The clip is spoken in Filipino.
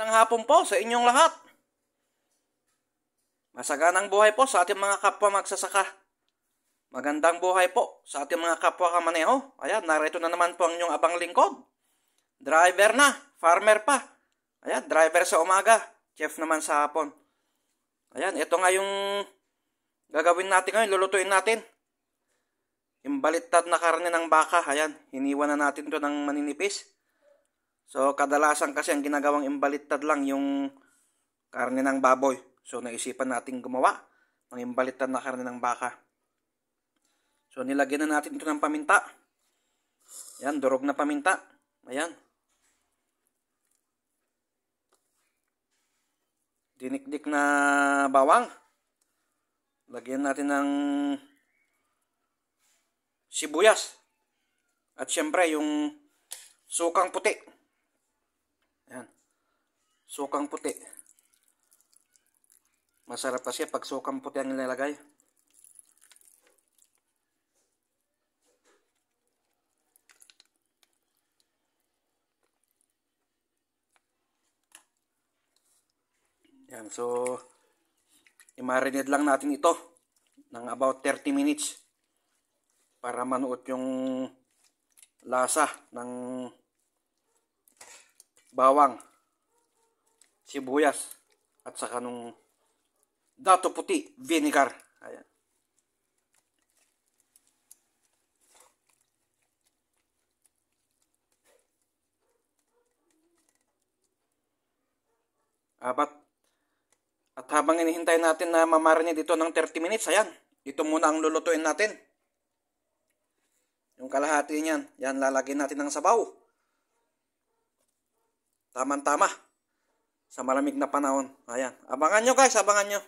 Magandang hapon po sa inyong lahat. Masaganang buhay po sa ating mga kapwa magsasaka. Magandang buhay po sa ating mga kapwa kamaneho. Ayan, narito na naman po ang inyong abang lingkod. Driver na, farmer pa. Ayan, driver sa umaga, chef naman sa hapon. Ayan, ito nga yung gagawin natin ngayon, lulutuin natin. Yung baliktad na karne ng baka, ayan, hiniwa na natin ito ng maninipis. So, kadalasan kasi ang ginagawang imbaliktad lang yung karne ng baboy. So, naisipan natin gumawa ng imbaliktad na karne ng baka. So, nilagyan na natin ito ng paminta. Ayan, durog na paminta. Ayan. Dinikdik na bawang. Lagyan natin ng sibuyas. At syempre, yung sukang puti. Ayan. Sukang puti. Masarap kasi pag sukang puti ang nilalagay. Ayan. So, i-marinate lang natin ito ng about 30 minutes para manuot yung lasa ng bawang, sibuyas, at saka nung dato puti, vinegar. Ayan. At habang inihintay natin na mamarinate dito ng 30 minutes, ayan, ito muna ang lulutuin natin. Yung kalahati niyan, yan lalagyan natin ng sabaw. Tama-tama sa malamig na panahon. Ayan. Abangan nyo guys, abangan nyo.